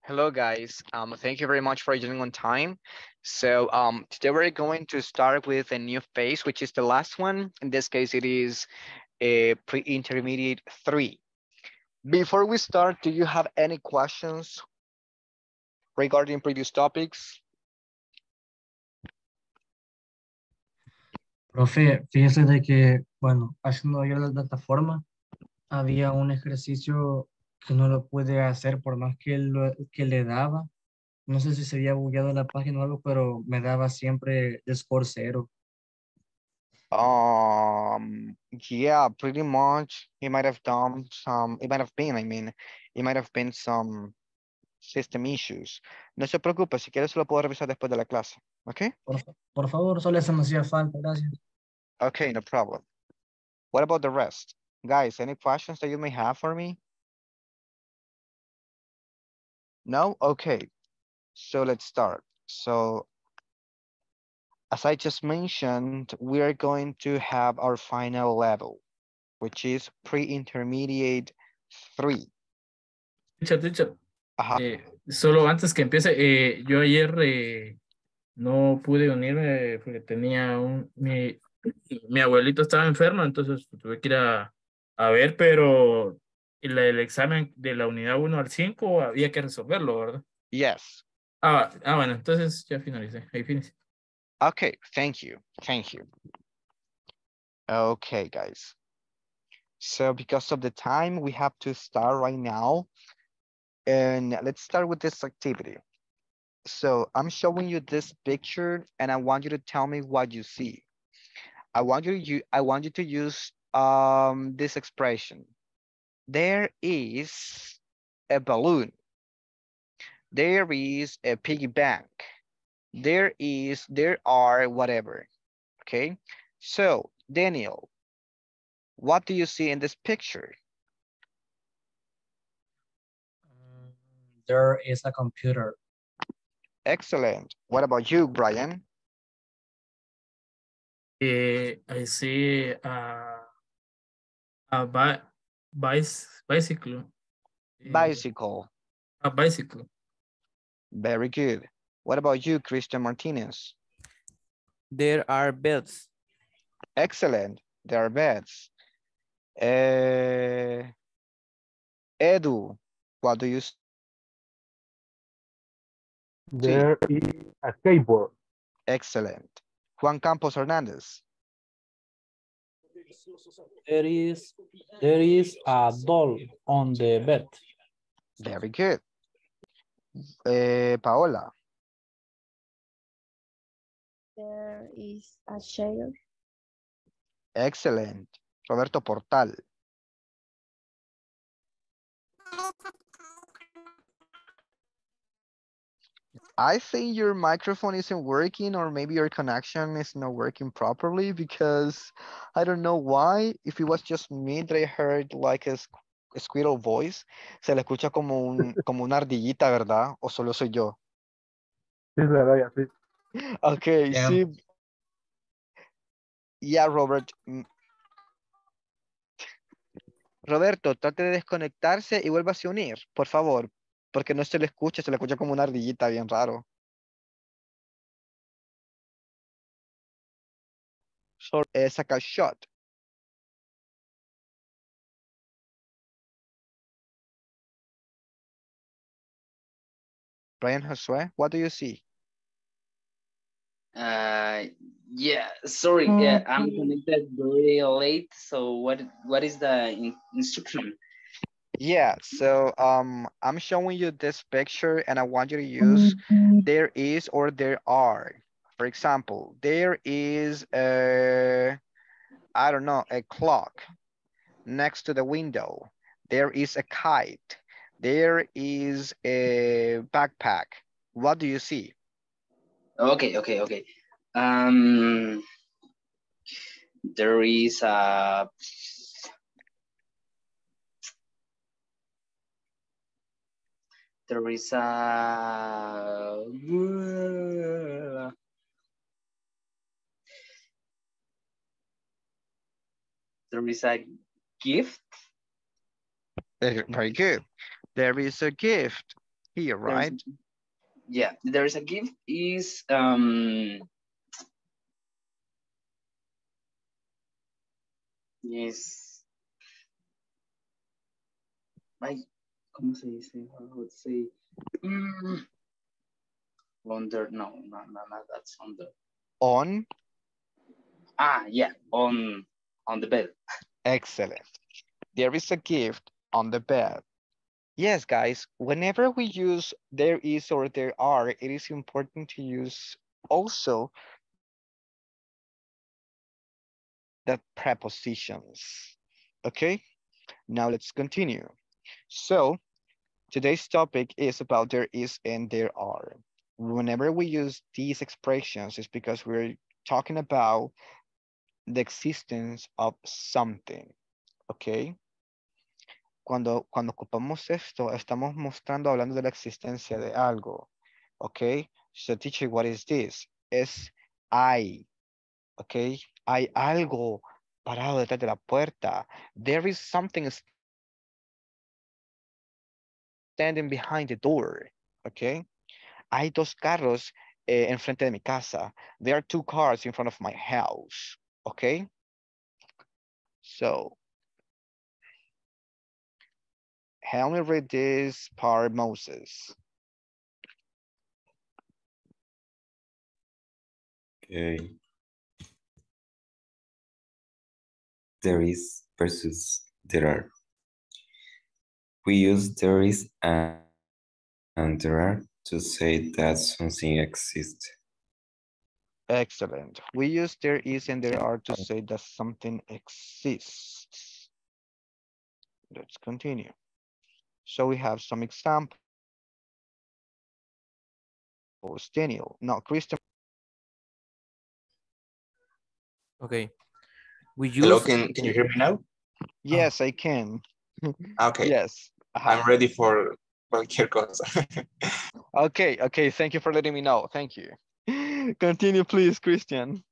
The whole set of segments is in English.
Hello, guys. Thank you very much for joining on time. So today we're going to start with a new phase, which is the last one. In this case, it is a pre-intermediate 3. Before we start, do you have any questions regarding previous topics? Profe, fíjese de que, bueno, haciendo yo la plataforma, había un ejercicio que no lo pude hacer por más que le daba. No sé si se había bugueado la página o algo, pero me daba siempre el score cero. Yeah, pretty much. He might have done some, it might have been, it might have been some system issues. No se preocupe, si quieres lo puedo revisar después de la clase. Okay? Por favor, solo eso me hacía falta, gracias. Okay, no problem. What about the rest? Guys, any questions that you may have for me? No? Okay, so let's start. So as I just mentioned, we are going to have our final level, which is pre-intermediate 3. Teacher, Ajá. solo antes que empiece, yo ayer no pude unirme porque tenía mi abuelito estaba enfermo, entonces tuve que ir a ver, pero el examen de la unidad 1 al 5 había que resolverlo, ¿verdad? Yes. Bueno, entonces ya finalicé, ahí finicé. Okay, thank you. Thank you. Okay, guys. So because of the time, we have to start right now. And let's start with this activity. So I'm showing you this picture and I want you to tell me what you see. I want you to use this expression. There is a balloon. There is a piggy bank. There are whatever. Okay. So Daniel, what do you see in this picture? There is a computer. Excellent. What about you, Brian? I see a bicycle. Bicycle. A bicycle. Very good. What about you, Christian Martinez? There are beds. Excellent. There are beds. Edu, what do you see? There is a skateboard. Excellent. Juan Campos Hernandez. There is a doll on the bed. Very good. Paola. There is a chair. Excellent. Roberto Portal. I think your microphone isn't working or maybe your connection is not working properly because I don't know why. If it was just me that I heard like a squirrel voice, se le escucha como una ardillita, ¿verdad? ¿O solo soy yo? Sí, se ve así. Okay, Yeah. sí. Yeah, Robert. Roberto, trate de desconectarse y vuélvase a unir, por favor, porque no se le escucha como una ardillita bien raro. Sorry, saca shot. Brian Josue, what do you see? Yeah, sorry, I'm connected very late. So what is the instruction? Yeah, so I'm showing you this picture and I want you to use there is or there are. For example, there is I don't know, a clock next to the window. There is a kite. There is a backpack. What do you see? Okay. Um, there is a there is a there is a gift. Very good. There is a gift. Here, There's right? yeah, there's a gift is ay, ¿cómo se dice? How would say under no, that's under. On. Yeah, on the bed. Excellent. There is a gift on the bed. Yes, guys, whenever we use there is or there are, it is important to use also the prepositions. Okay, now let's continue. So today's topic is about there is and there are. Whenever we use these expressions, it's because we're talking about the existence of something. Okay, cuando ocupamos esto, estamos mostrando, hablando de la existencia de algo. Okay, so teacher, what is this? Es hay, okay, hay algo parado detrás de la puerta. There is something standing behind the door, okay. Hay dos carros enfrente de mi casa. There are two cars in front of my house, okay. So help me read this part, Moses. Okay. There is versus there are. We use there is and there are to say that something exists. Excellent. We use there is and there are to say that something exists. Let's continue. So we have some examples. Daniel, no, Christian. Okay. We Hello, use can you hear me now? Yes, I can. Okay, Yes. I'm ready for cualquier cosa. Okay, okay. Thank you for letting me know. Thank you. Continue, please, Christian.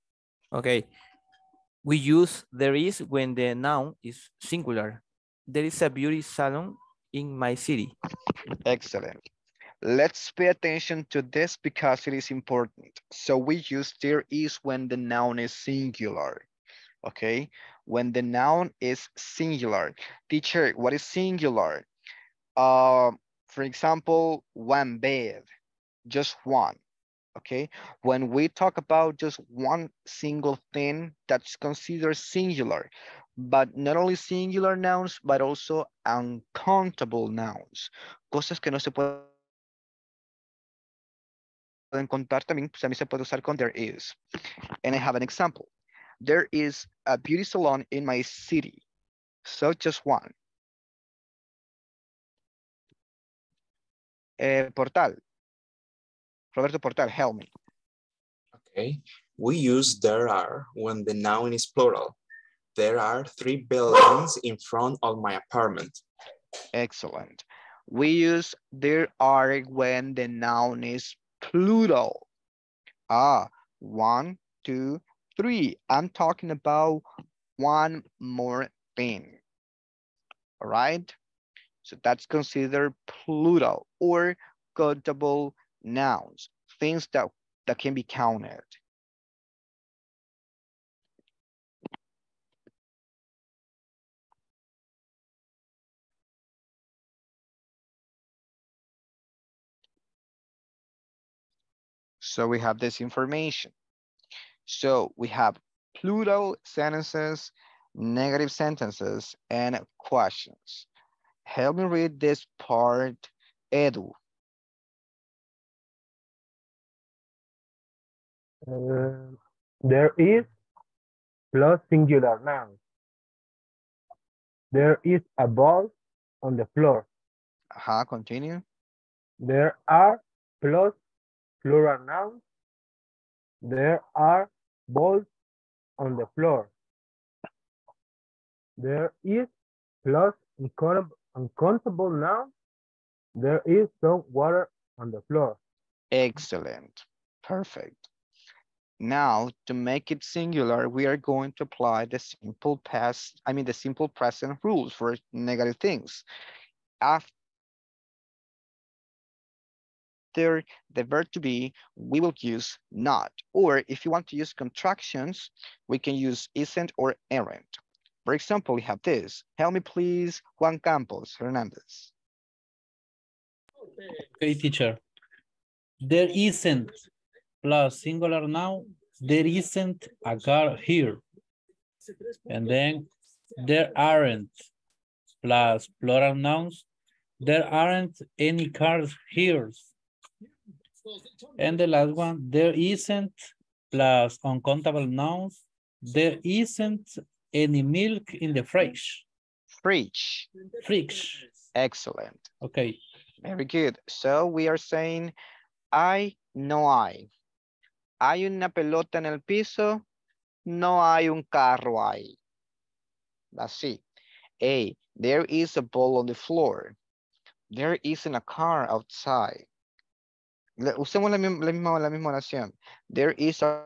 okay. We use there is when the noun is singular. There is a beauty salon in my city. Excellent. Let's pay attention to this because it is important. So we use there is when the noun is singular. Okay, when the noun is singular. Teacher, what is singular? For example, one bed, just one. Okay, when we talk about just one single thing, that's considered singular, but not only singular nouns, but also uncountable nouns. Cosas que no se pueden contar también, también se puede usar con there is. And I have an example. There is a beauty salon in my city. So just one. Portal. Roberto Portal, help me. Okay, we use there are when the noun is plural. There are 3 buildings in front of my apartment. Excellent. We use there are when the noun is plural. One, two, three. I'm talking about one more thing. All right. So that's considered plural or countable nouns, things that can be counted. So we have this information. So we have plural sentences, negative sentences, and questions. Help me read this part, Edu. There is plus singular noun. There is a ball on the floor. Continue. There are plus plural nouns. There are balls on the floor. There is plus uncountable noun. There is some water on the floor. Excellent. Perfect. Now, to make it singular, we are going to apply the simple past, the simple present rules for negative things. After after the verb to be, we will use not. Or if you want to use contractions, we can use isn't or aren't. For example, we have this. Help me please, Juan Campos Hernandez. Okay, teacher. There isn't plus singular noun. There isn't a car here. And then there aren't plus plural nouns. There aren't any cars here. And the last one, there isn't plus uncountable nouns. There isn't any milk in the fridge. Fridge. Fridge. Excellent. Okay. Very good. So we are saying hay, no hay. Hay una pelota en el piso, no hay un carro ahí. That's it. A, there is a ball on the floor. There isn't a car outside. Usemos la misma oración. There is a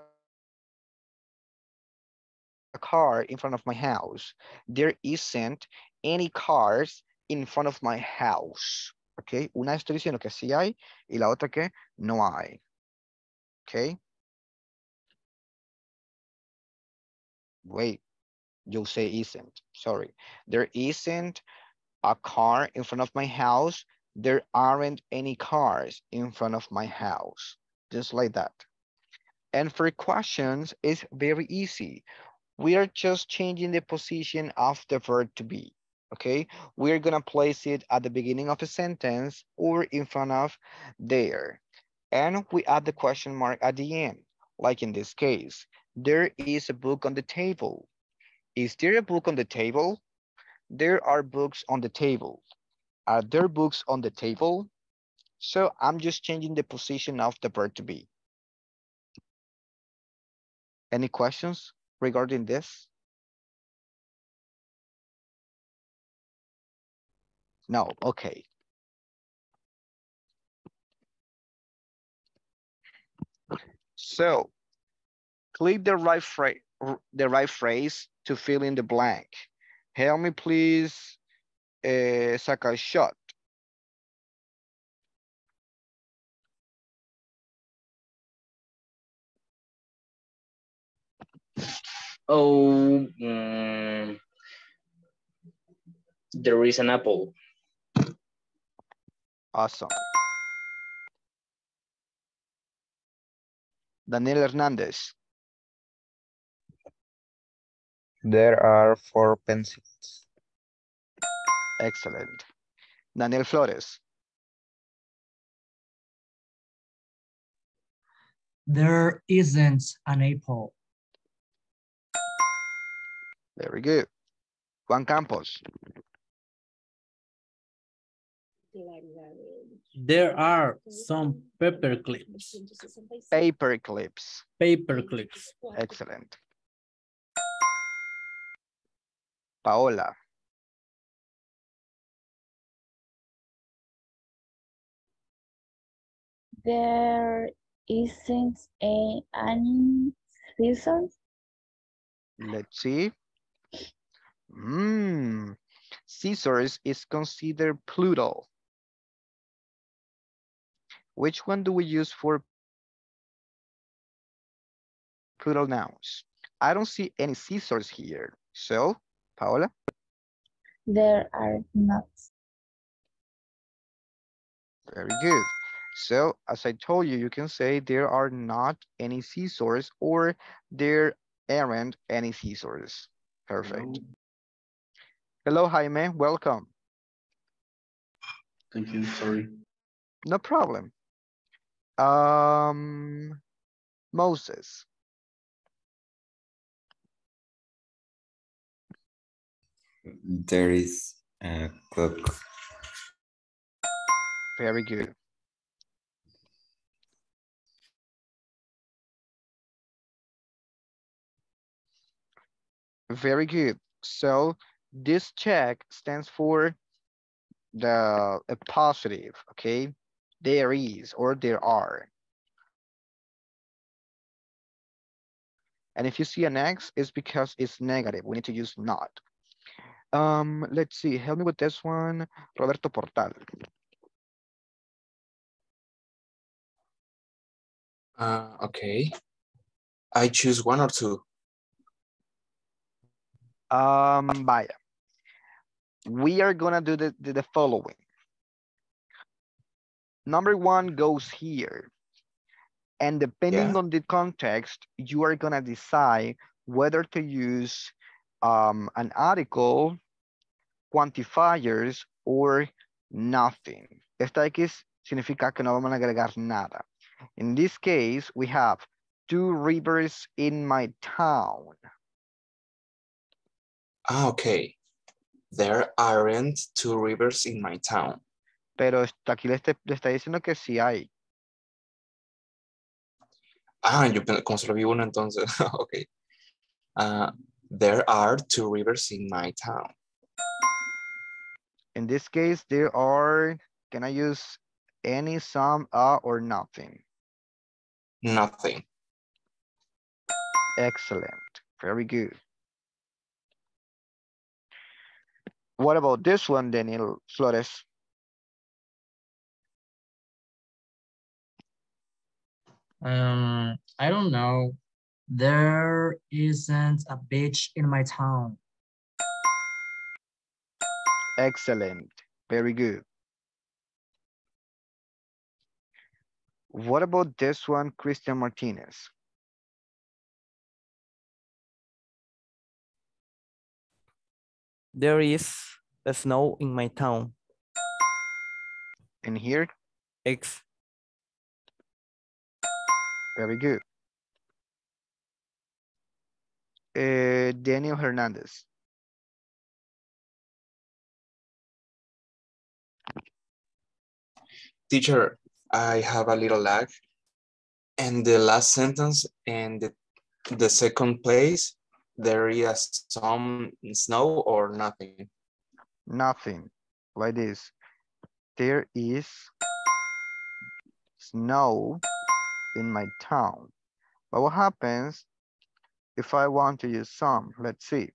car in front of my house. There isn't any cars in front of my house. Okay, una estoy diciendo que sí hay y la otra que no hay. Okay. Wait, you say isn't. Sorry. There isn't a car in front of my house. There aren't any cars in front of my house. Just like that. And for questions, it's very easy. We are just changing the position of the verb to be. Okay, we're gonna place it at the beginning of a sentence or in front of there. And we add the question mark at the end. Like in this case, there is a book on the table. Is there a book on the table? There are books on the table. Are there books on the table? So I'm just changing the position of the verb to be. Any questions regarding this? No, okay. So click the right phrase to fill in the blank. Help me please, Saka shot. Oh, there is an apple. Awesome. Daniel Hernandez. There are 4 pencils. Excellent. Daniel Flores. There isn't an apple. Very good. Juan Campos. There are some paper clips. Paper clips. Paper clips. Excellent. Paola. There isn't any scissors. Let's see. Scissors is considered plural. Which one do we use for plural nouns? I don't see any scissors here. So, Paola? There are not. Very good. So, as I told you, you can say there are not any scissors or there aren't any scissors. Perfect. Hello, Jaime. Welcome. Thank you. Sorry. No problem. Moses. There is a clock. Very good. Very good. So this check stands for a positive, okay? There is or there are. And if you see an X, it's because it's negative. We need to use not. Let's see. Help me with this one. Roberto Portal. Okay. I choose one or two. Vaya. We are gonna do the following. Number one goes here. And depending Yeah. on the context, you are gonna decide whether to use an article, quantifiers, or nothing. Esta X significa que no vamos a agregar nada. In this case, we have two rivers in my town. Okay. There aren't two rivers in my town. Pero aquí le está diciendo que sí hay. Como solo vi uno entonces. Okay. There are two rivers in my town. In this case, there are, can I use any, some, or nothing? Nothing. Excellent. Very good. What about this one, Daniel Flores? I don't know. There isn't a beach in my town. Excellent. Very good. What about this one, Christian Martinez? There is a snow in my town. In here? X. Very good. Daniel Hernandez. Teacher, I have a little lag. And the last sentence and the second place, there is some snow or nothing. Nothing. Like this. There is snow in my town. But what happens if I want to use some? Let's see.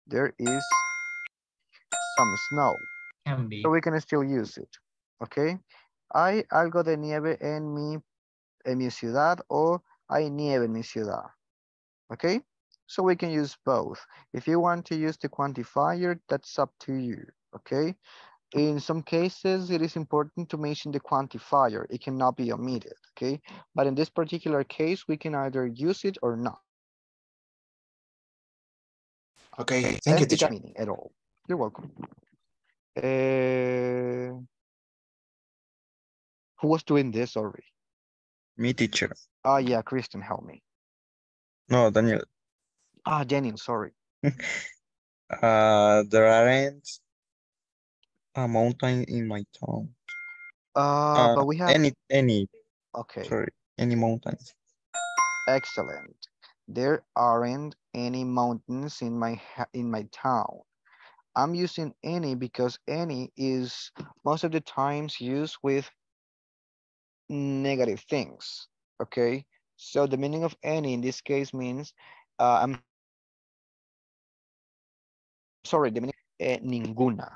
There is some snow. Can be. So we can still use it. Okay. Hay algo de nieve en mi ciudad, o hay nieve en mi ciudad. Okay. So we can use both. If you want to use the quantifier, that's up to you. Okay. In some cases, it is important to mention the quantifier. It cannot be omitted, okay? But in this particular case, we can either use it or not. Okay, thank you, teacher. Meaning at all. You're welcome. Uh, who was doing this already? Me, teacher. Ah, yeah, Kristen, help me. No, Daniel. Ah, Daniel, sorry. There aren't a mountain in my town. But we have, Any, okay, sorry, any mountains. excellent. There aren't any mountains in my town. I'm using any because any is most of the times used with negative things, okay? So the meaning of any in this case means, I'm sorry, the meaning ninguna,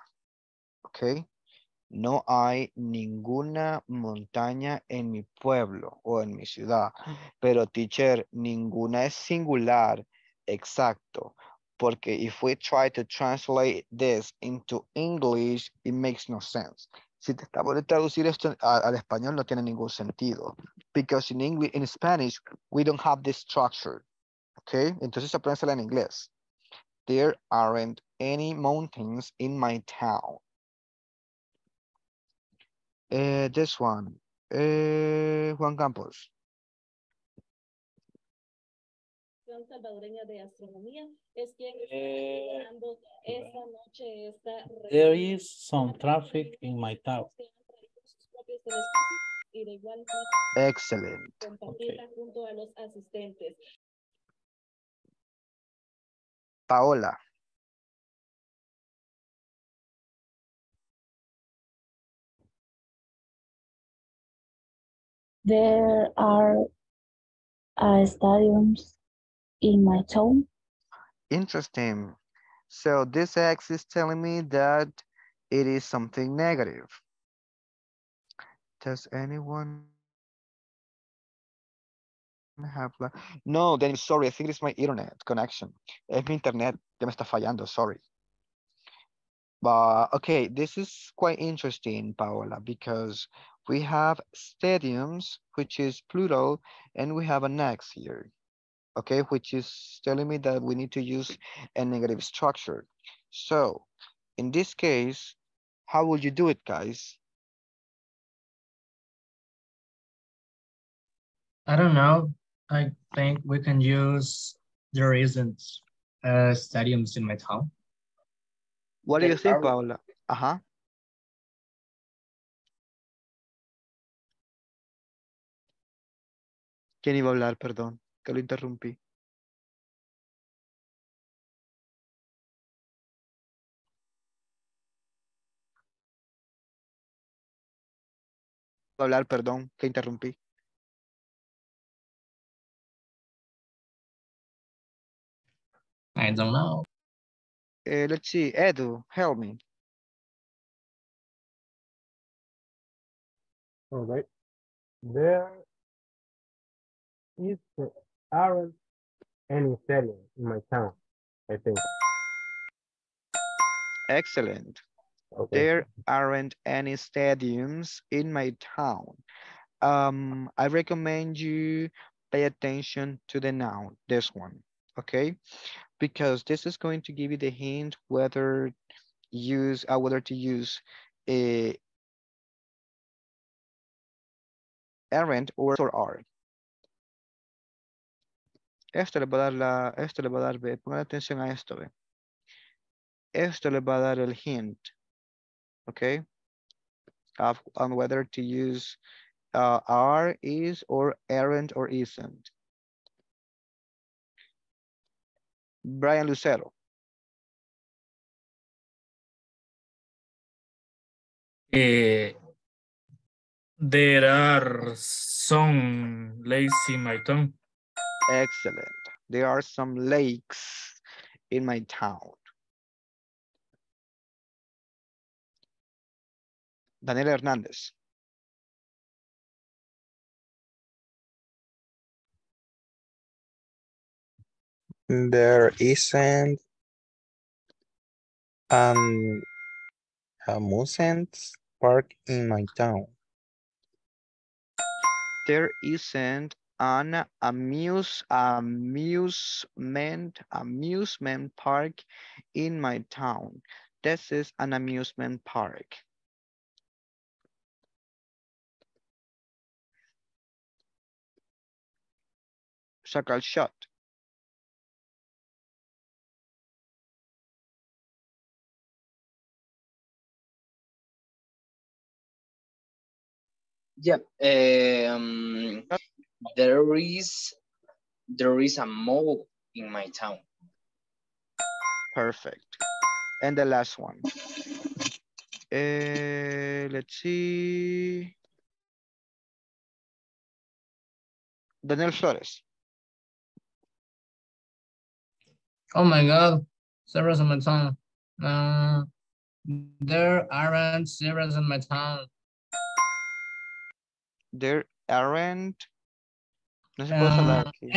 okay? No hay ninguna montaña en mi pueblo o en mi ciudad. Pero teacher, ninguna es singular, exacto. Porque if we try to translate this into English, it makes no sense. Si tratamos de traducir esto al español, no tiene ningún sentido. Because in English, in Spanish, we don't have this structure. Okay? Entonces apréndesela en inglés. There aren't any mountains in my town. This one. Juan Campos. Salvadoreña de astronomía es quien está liderando esta noche esta There is some traffic in my town. y de igual Excellent. compartirla junto a los asistentes. Paola. There are stadiums in my town. Interesting. So this X is telling me that it is something negative. Does anyone have no, then sorry, I think it's my internet connection. Es mi internet que me está fallando, sorry. But okay, this is quite interesting, Paola, because we have stadiums, which is plural, and we have an X here, okay, which is telling me that we need to use a negative structure. So in this case, how would you do it, guys? I don't know. I think we can use there isn't stadiums in my town. What do you There think, are, Paola? Ajá. ¿Quién iba a hablar? Perdón, que lo interrumpí. Hablar, perdón, que interrumpí. I don't know. Let's see, Edu, help me. All right. There is aren't any stadium in my town, I think. Excellent. Okay. There aren't any stadiums in my town. I recommend you pay attention to the noun, this one, okay? Because this is going to give you the hint whether to use a aren't or are. Esto le va a dar, ve, pongan atención a esto, ve. Esto le va a dar el hint, okay? On whether to use are, is, or aren't, or isn't. Brian Lucero. Eh, there are some lakes in my town. Excellent. There are some lakes in my town. Daniel Hernandez. There isn't an amusement park in my town. There isn't an amusement park in my town. This is an amusement park. Shakal shot. yeah, there is a mall in my town. Perfect. And the last one. Let's see. Daniel Flores. Oh my God, servers in my town. There aren't servers in my town. There aren't. No se puede hablar aquí.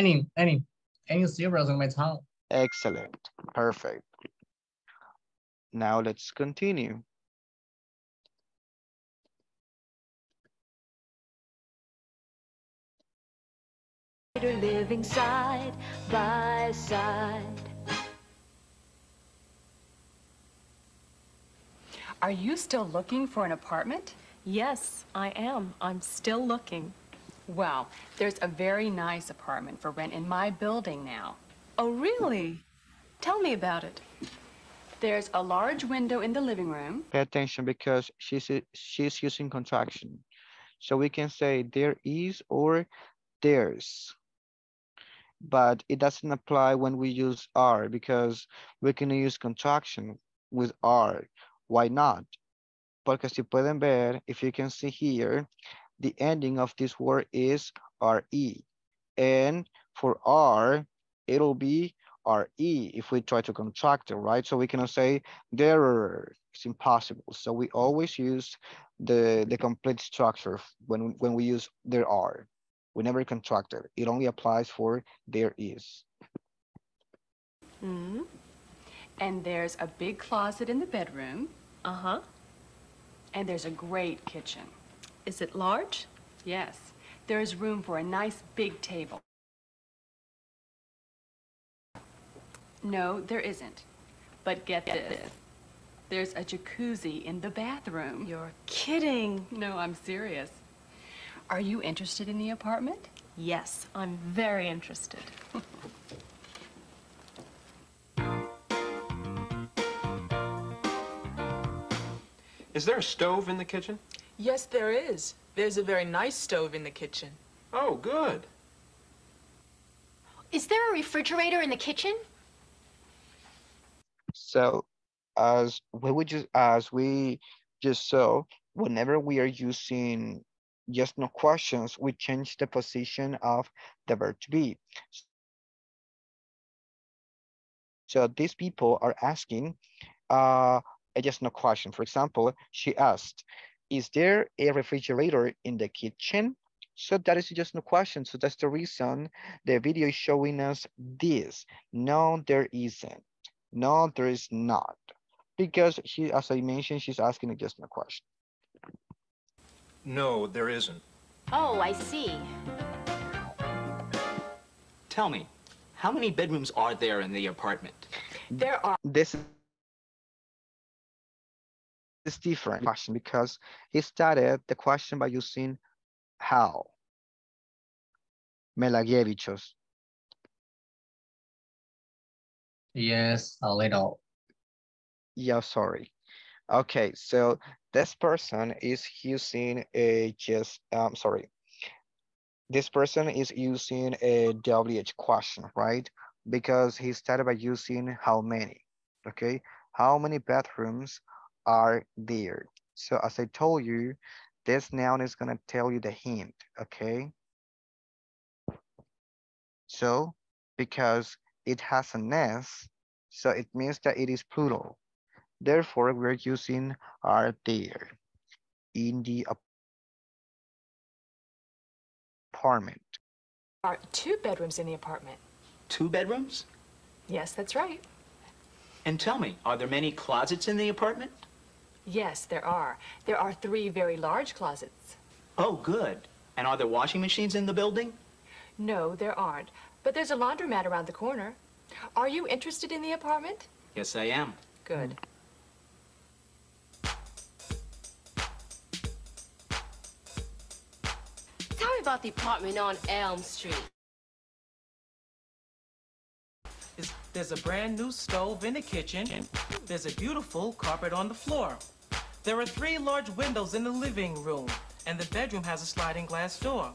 Any servers in my town. Excellent. Perfect. Now let's continue. Living side by side. Are you still looking for an apartment? Yes, I am. I'm still looking. Well, there's a very nice apartment for rent in my building now. Oh, really? Tell me about it. There's a large window in the living room. Pay attention because she's using contraction. So we can say there is or there's. But it doesn't apply when we use are because we can use contraction with are. Why not? Porque si pueden ver, if you can see here, the ending of this word is re. And for are, it'll be re if we try to contract it, right? So we cannot say there. It's impossible. So we always use the complete structure when we use there are. We never contracted. It only applies for there is. Hmm. And there's a big closet in the bedroom. Uh-huh. And there's a great kitchen. Is it large? Yes. There is room for a nice big table. No, there isn't. But get this. There's a jacuzzi in the bathroom. You're kidding. No, I'm serious. Are you interested in the apartment? Yes, I'm very interested. Is there a stove in the kitchen? Yes, there is. There's a very nice stove in the kitchen. Oh, good. Is there a refrigerator in the kitchen? So as we just saw, whenever we are using yes no questions, we change the position of the verb to be. So these people are asking a yes no question. For example, she asked, is there a refrigerator in the kitchen? So that is just no question. So that's the reason the video is showing us this. No, there isn't. No, there is not. Because she, as I mentioned, she's asking a just no question. No, there isn't. Oh, I see. Tell me, how many bedrooms are there in the apartment? There are. This is different question because he started the question by using how. Melagevichos. Yes, a little. Yeah, sorry. Okay, so this person is using a just, sorry. This person is using a WH question, right? Because he started by using how many, okay? How many bathrooms are there? So as I told you, this noun is gonna tell you the hint, okay? So because it has an S, so it means that it is plural. Therefore, we're using are there in the apartment. Are 2 bedrooms in the apartment. 2 bedrooms? Yes, that's right. And tell me, are there many closets in the apartment? Yes, there are. There are 3 very large closets. Oh, good. And are there washing machines in the building? No, there aren't. But there's a laundromat around the corner. Are you interested in the apartment? Yes, I am. Good. Tell me about the apartment on Elm Street. There's a brand new stove in the kitchen. There's a beautiful carpet on the floor. There are 3 large windows in the living room, and the bedroom has a sliding glass door.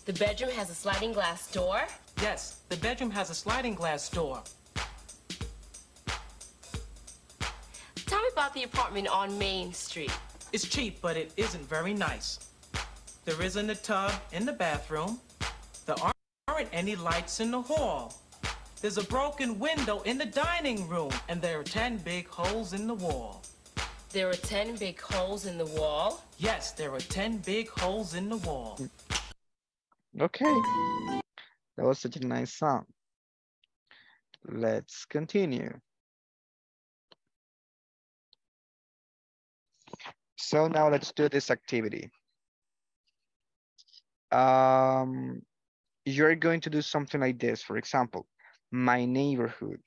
The bedroom has a sliding glass door? Yes, the bedroom has a sliding glass door. Tell me about the apartment on Main Street. It's cheap, but it isn't very nice. There isn't a tub in the bathroom. There aren't any lights in the hall. There's a broken window in the dining room, and there are 10 big holes in the wall. There are 10 big holes in the wall? Yes, there are 10 big holes in the wall. Okay, that was such a nice song. Let's continue. So now let's do this activity. You're going to do something like this. For example, my neighborhood.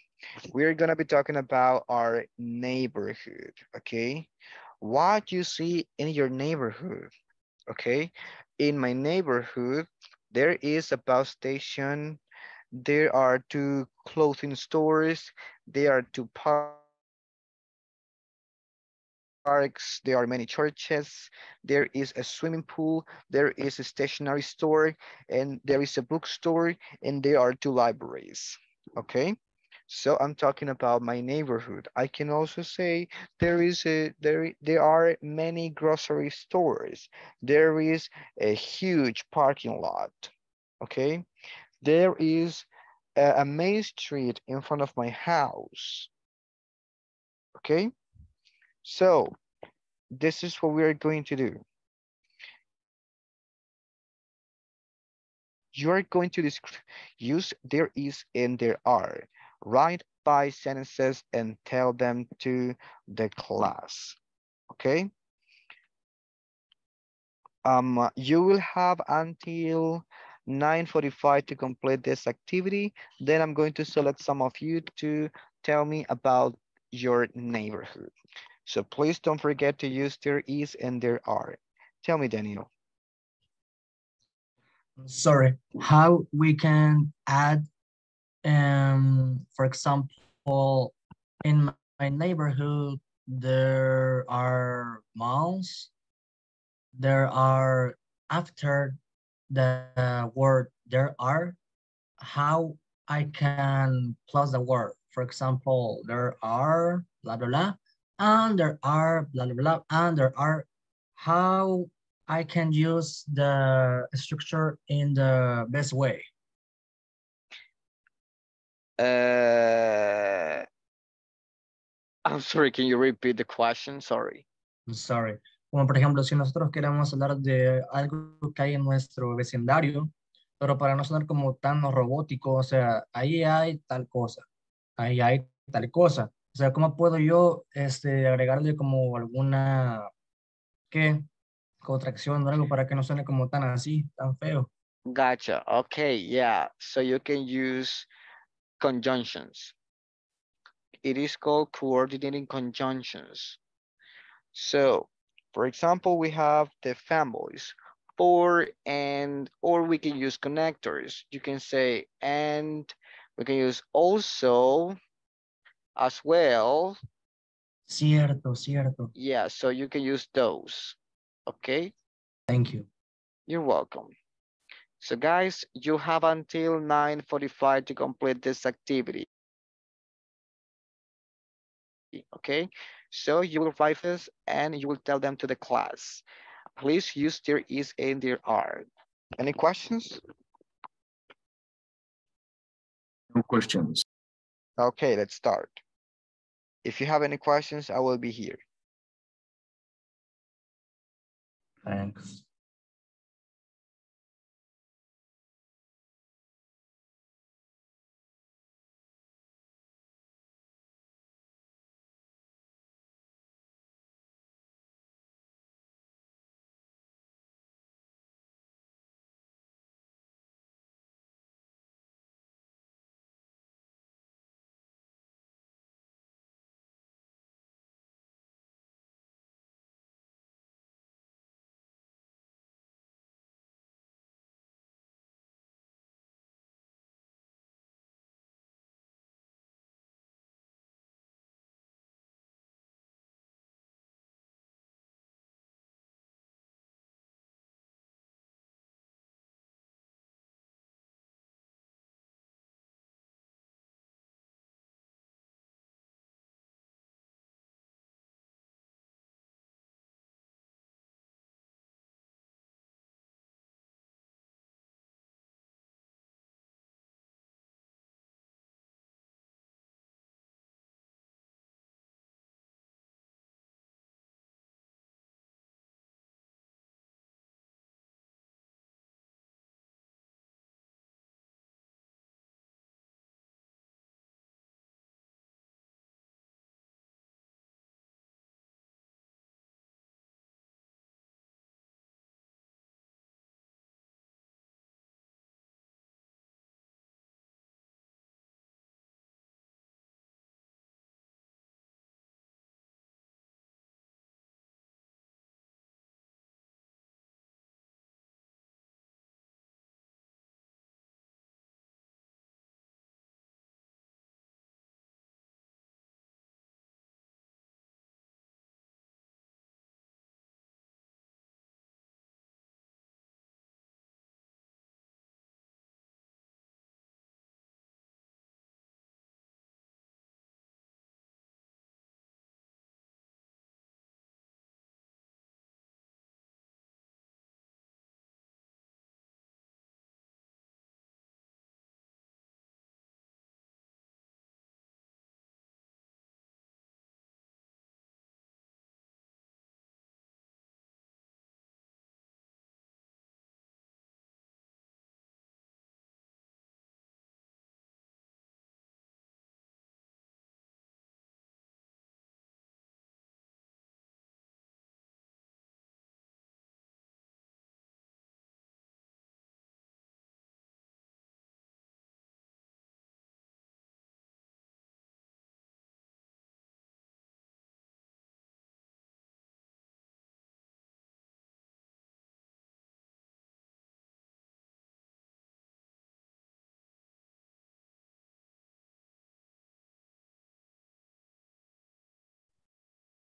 We're gonna be talking about our neighborhood, okay? What you see in your neighborhood, okay? In my neighborhood, there is a bus station. There are 2 clothing stores. There are 2 parks, there are many churches, there is a swimming pool, there is a stationery store, and there is a bookstore, and there are 2 libraries, okay? So I'm talking about my neighborhood. I can also say there are many grocery stores. There is a huge parking lot, okay? There is a main street in front of my house, okay? So this is what we are going to do. You are going to use there is and there are. Write 5 sentences and tell them to the class. Okay? You will have until 9:45 to complete this activity. Then I'm going to select some of you to tell me about your neighborhood. So please don't forget to use there is and there are. Tell me, Daniel. Sorry, how we can add, for example, in my neighborhood, there are malls, there are, after the word there are, how I can plus the word. For example, there are blah, blah, blah, and there are blah, blah, blah, and there are, how I can use the structure in the best way. Uh, I'm sorry, can you repeat the question? Sorry. Sorry. Como por ejemplo, si nosotros queremos hablar de algo que hay en nuestro vecindario, pero para no sonar como tan robótico, o sea, ahí hay tal cosa, ahí hay tal cosa. O sea, ¿cómo puedo yo agregarle como alguna, qué, contracción o algo para que no suene como tan así, tan feo? Gotcha. Okay, yeah. So you can use conjunctions. It is called coordinating conjunctions. So, for example, we have the fanboys for and, or we can use connectors. You can say and, we can use also as well. Cierto, cierto. Yeah, so you can use those. Okay. Thank you. You're welcome. So guys, you have until 9:45 to complete this activity. Okay. So you will write this and you will tell them to the class. Please use there is and there are. Any questions? No questions. Okay, let's start. If you have any questions, I will be here. Thanks.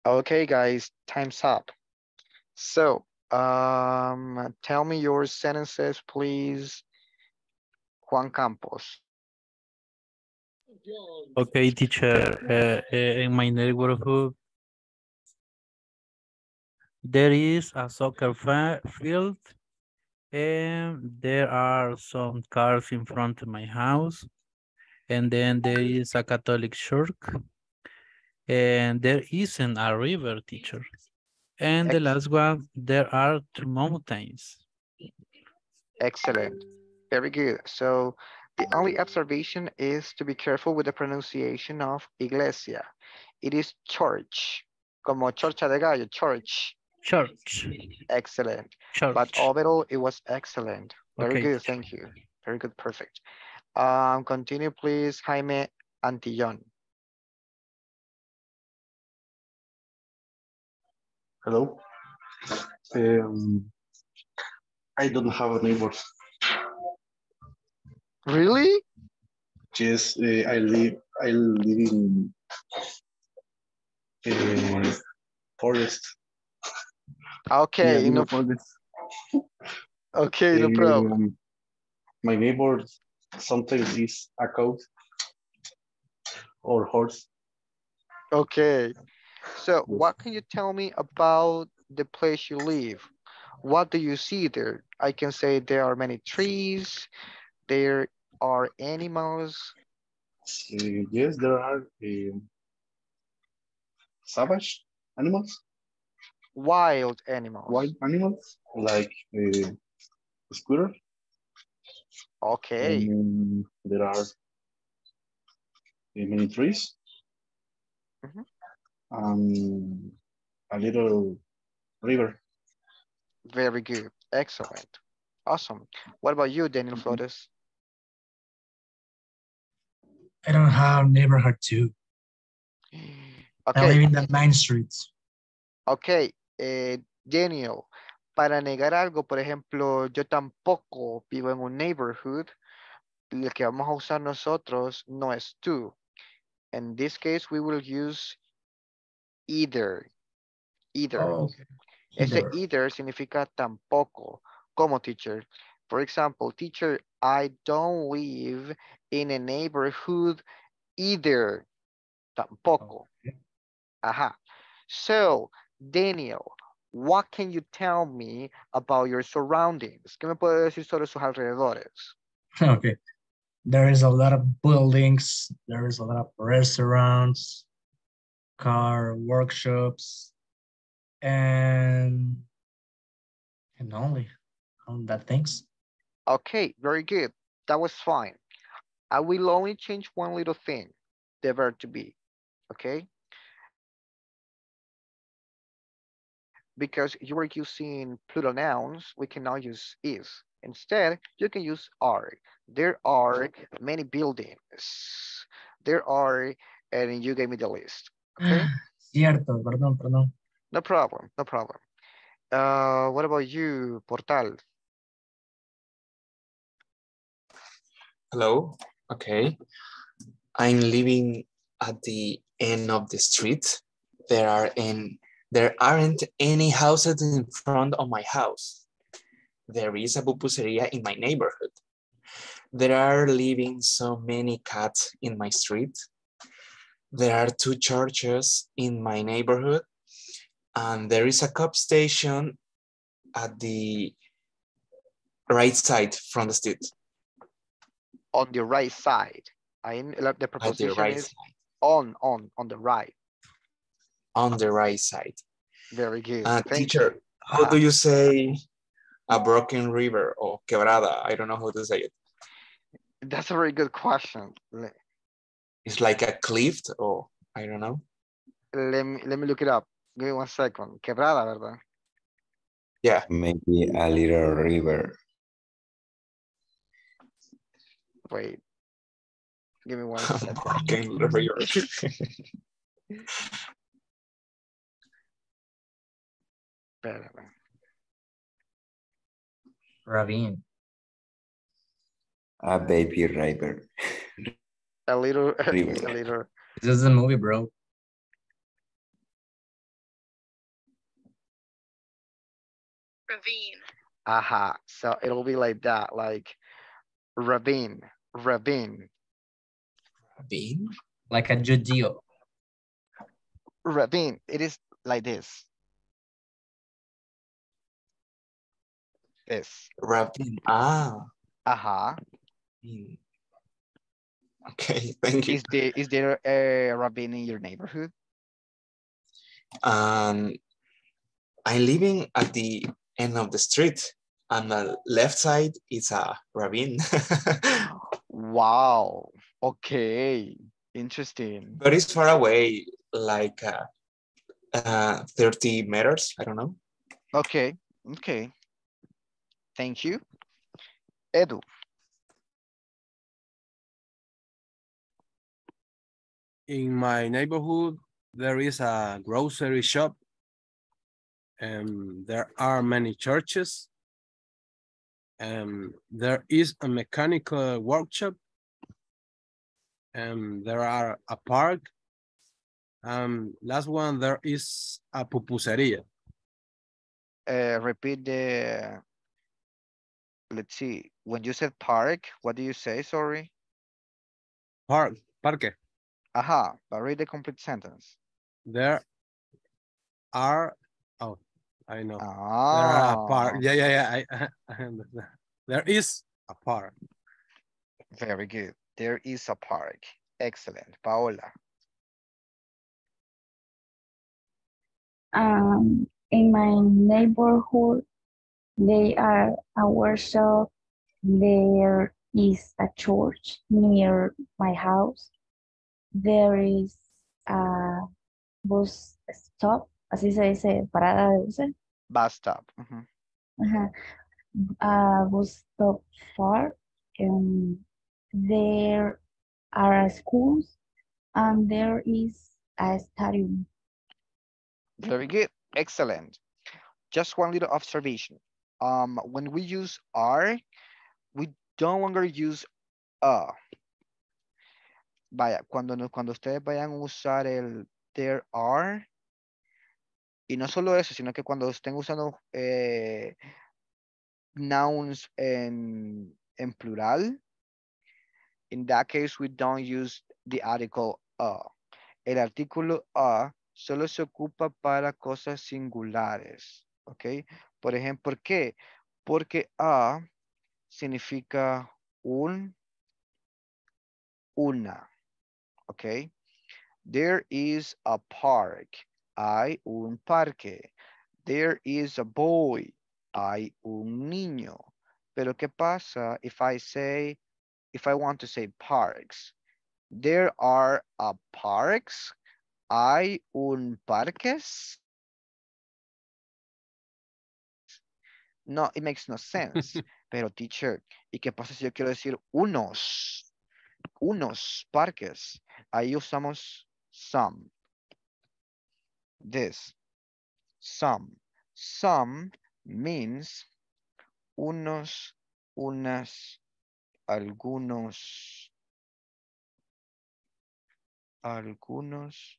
Okay, guys, time's up. So, tell me your sentences, please, Juan Campos. Okay, teacher. In my neighborhood, there is a soccer field, and there are some cars in front of my house. And then there is a Catholic church, and there isn't a river, teacher. And the last one, there are two mountains. Excellent. Very good. So, the only observation is to be careful with the pronunciation of iglesia. It is church, como chorcha de gallo, church. Church. Excellent. But Church. overall, it was excellent. Very Okay, good. teacher. Thank you. Very good. Perfect. Continue, please, Jaime Antillon. Hello. I don't have neighbors. Really? Yes, I live in forest. Okay, Yeah, no, forest. okay, no problem. My neighbor sometimes is a cow or horse. Okay. So, what can you tell me about the place you live? What do you see there? I can say there are many trees, there are animals, Yes, there are savage animals, wild animals. wild animals like squirrel. Okay, There are many trees mhm, and a little river. very good. Excellent. Awesome. What about you, Daniel Flores? I don't have neighborhood too. I live Okay, in the main streets. ok. Daniel, para negar algo, por ejemplo, yo tampoco vivo en un neighborhood, lo que vamos a usar nosotros no es to. In this case, we will use either. Either. Oh, okay. Ese Either. either significa tampoco, como teacher. For example, teacher, I don't live in a neighborhood either. Tampoco. Ajá. So, Daniel, what can you tell me about your surroundings? ¿Qué me puede decir sobre sus alrededores? Okay. There is a lot of buildings. There is a lot of restaurants, car workshops, and only on that things. Okay, very good. That was fine. I will only change one little thing, the verb to be, okay? Because you were using plural nouns, we can now use is. Instead, you can use are. There are many buildings. There are, and you gave me the list, okay? Cierto, perdón, perdón. No problem, no problem. What about you, Portal? Hello. Okay. I'm living at the end of the street. There aren't any houses in front of my house. There is a pupuseria in my neighborhood. There are living so many cats in my street. There are two churches in my neighborhood, and there is a cop station at the right side from the street. On the right side. The preposition right is side. on the right. On the right side. Very good. Thank Teacher, you. how do you say a broken river or quebrada? I don't know how to say it. That's a very good question. It's like a cliff or I don't know. Let me look it up. Give me 1 second. Quebrada, ¿verdad? Yeah. Maybe a little river. Wait. Give me 1 second. Broken river. Espérame. Ravine. A baby river. A little, River. a little. This is a movie, bro. Aha. So it'll be like that, like ravine, ravine, Bean? Like a Judeo. ravine. It is like this. This. Ravine. Ah. Aha. Hmm. Okay, thank you. Is there a ravine in your neighborhood? Um, I'm living at the end of the street. On the left side is a ravine. Wow. Okay. Interesting. But it's far away, like 30 meters. I don't know. Okay. Okay. Thank you. Edu. In my neighborhood, there is a grocery shop, and there are many churches, and there is a mechanical workshop, and there are a park. Last one, there is a pupuseria. Repeat the, let's see. When you said park, what do you say? Sorry. Parque. Aha. But read the complete sentence. There are, oh, I know. There are a park. Ah. Yeah. I understand. There is a park. Very good. There is a park. Excellent. Paola. In my neighborhood, they are a workshop. There is a church near my house. There is a bus stop, así se dice, parada de buses. Bus stop. Ajá. A bus stop far. There are schools and there is a stadium. Very good. Excellent. Just one little observation. When we use are, we don't longer use a. Vaya, cuando ustedes vayan a usar el there are, y no solo eso, sino que cuando estén usando nouns en plural, in that case we don't use the article a. El artículo a solo se ocupa para cosas singulares, ¿ok? Por ejemplo, ¿por qué? Porque a significa un, una, ¿ok? There is a park. Hay un parque. There is a boy. Hay un niño. Pero ¿qué pasa if I want to say parks? There are a parks. Hay un parques. No, it makes no sense. Pero teacher, ¿y qué pasa si yo quiero decir unos parques? Ahí usamos some. This. Some. Some means unos, unas, algunos, algunos,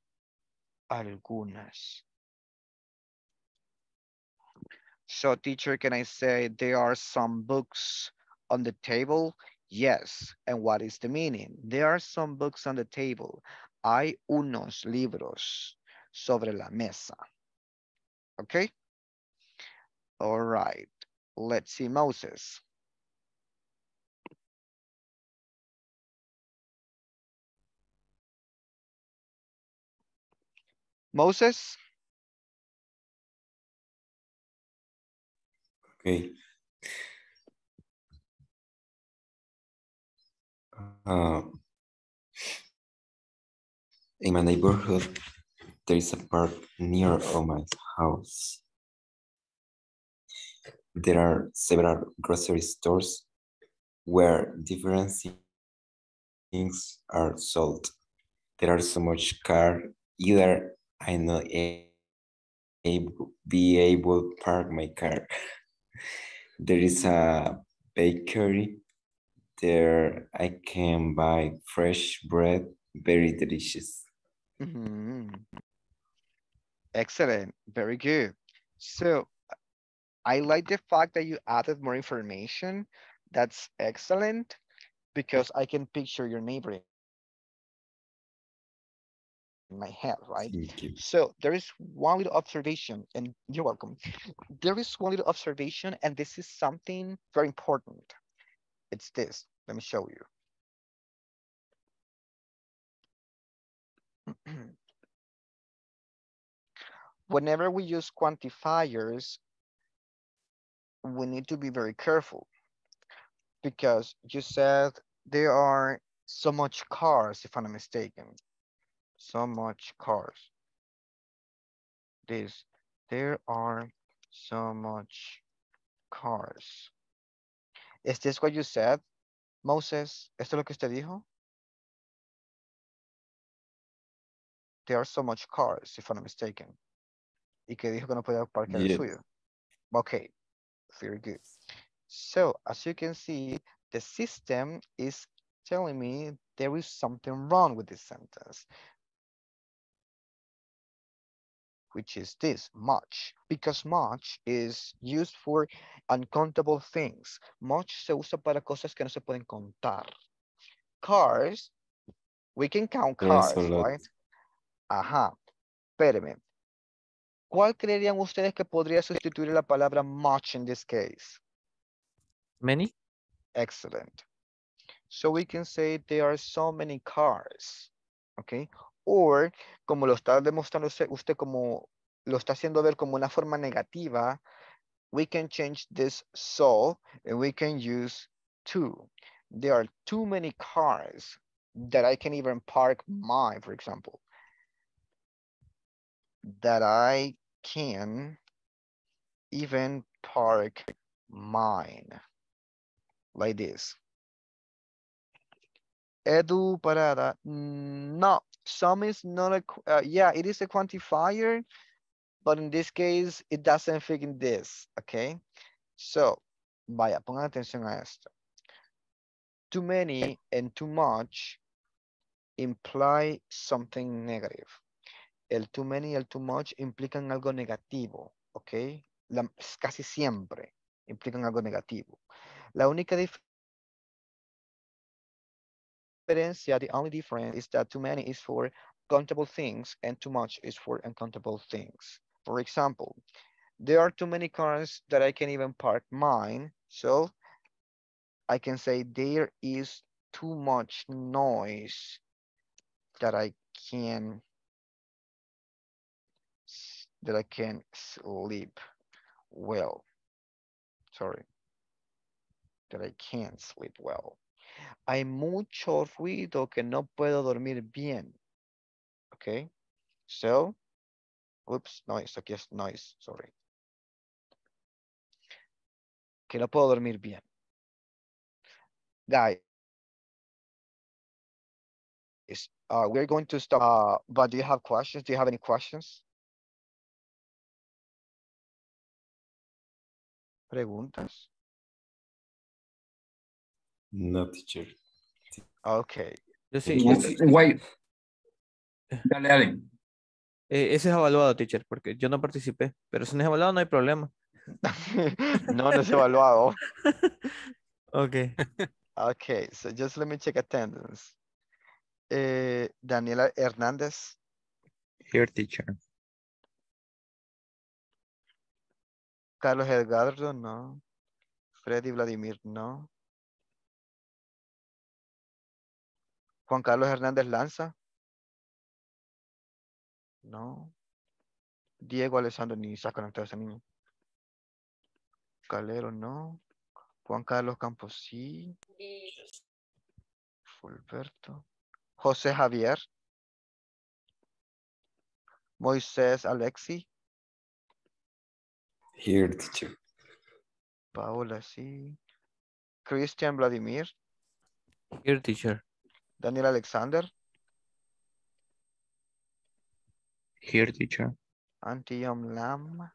algunas. So teacher, can I say there are some books on the table? Yes. And what is the meaning? There are some books on the table. Hay unos libros sobre la mesa. Okay? All right. Let's see, Moses. Moses? Okay. Uh, in my neighborhood, there is a park near of my house. There are several grocery stores where different things are sold. There are so much car, either I not be able to park my car. There is a bakery. There I can buy fresh bread, very delicious. Mm-hmm. Excellent. Very good. So I like the fact that you added more information. That's excellent because I can picture your neighbor in my head, right? So there is one little observation, Thank you. and you're welcome. There is one little observation, and this is something very important. It's this. Let me show you. Whenever we use quantifiers, we need to be very careful because you said there are so much cars, if I'm not mistaken. So much cars. This, there are so much cars. Is this what you said, Moses? ¿Esto es lo que usted dijo? There are so much cars, if I'm not mistaken. Y que dijo que no podía parquear el Yes. suyo. Okay, very good. So as you can see, the system is telling me there is something wrong with this sentence, which is this, much. Because much is used for uncountable things. Much se usa para cosas que no se pueden contar. Cars, we can count Yes, a cars, lot. right? Ajá, espérame. ¿Cuál creerían ustedes que podría sustituir la palabra much in this case? Many? Excellent. So we can say there are so many cars, okay? Or, como lo está demostrando usted como lo está haciendo ver como una forma negativa, we can change this so and we can use too. There are too many cars that I can even park mine, for example. That I can even park mine like this. Edu Parada. No, some is not a, yeah, it is a quantifier, but in this case, it doesn't fit in this, okay? So, vaya, pongan atención a esto. Too many and too much imply something negative. El too many y el too much implican algo negativo, ¿ok? Casi siempre implican algo negativo. La única diferencia, the only difference is that too many is for countable things and too much is for uncountable things. For example, there are too many cars that I can even park mine, so I can say there is too much noise that I can sleep well. Sorry, that I can't sleep well. Hay mucho ruido que no puedo dormir bien. Okay, so, oops, noise, aquí es noise, sorry. Que no puedo dormir bien. Guys, we're going to stop, but do you have questions? Do you have any questions? Preguntas? No, teacher. Okay. Yo sí. Guay. Dale, dale. Ese es evaluado, teacher, porque yo no participé. Pero si no es evaluado, no hay problema. No, no es evaluado. Okay. Okay, so just let me check attendance. Daniela Hernández. Here, teacher. Carlos Edgardo, no. Freddy Vladimir, no. Juan Carlos Hernández Lanza. No. Diego Alessandro ni se ha conectado ese niño. Calero, no. Juan Carlos Campos, sí. Fulberto. José Javier. Moisés Alexi. Here, teacher. Paola, sí. Cristian Vladimir. Here, teacher. Daniel Alexander. Here, teacher. Antillom Lam.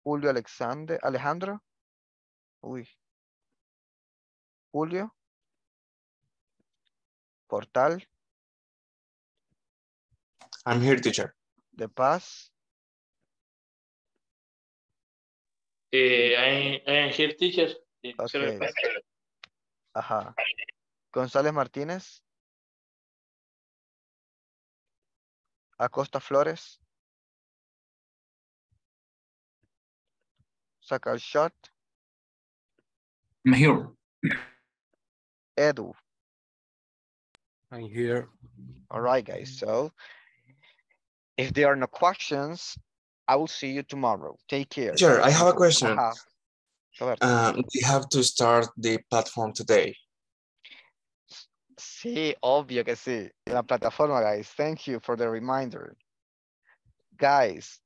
Julio Alejandro. Uy. Julio. Portal. I'm here, teacher. De Paz. I am here, teacher. Okay. Ajá. González Martínez. Acosta Flores. Sacar shot. I'm here. Edu. I'm here. All right, guys. So if there are no questions, I will see you tomorrow. Take care. Sure, I have a question. Ajá. Roberto. We have to start the platform today. Sí, obvio que sí. En la plataforma, guys. Thank you for the reminder. Guys,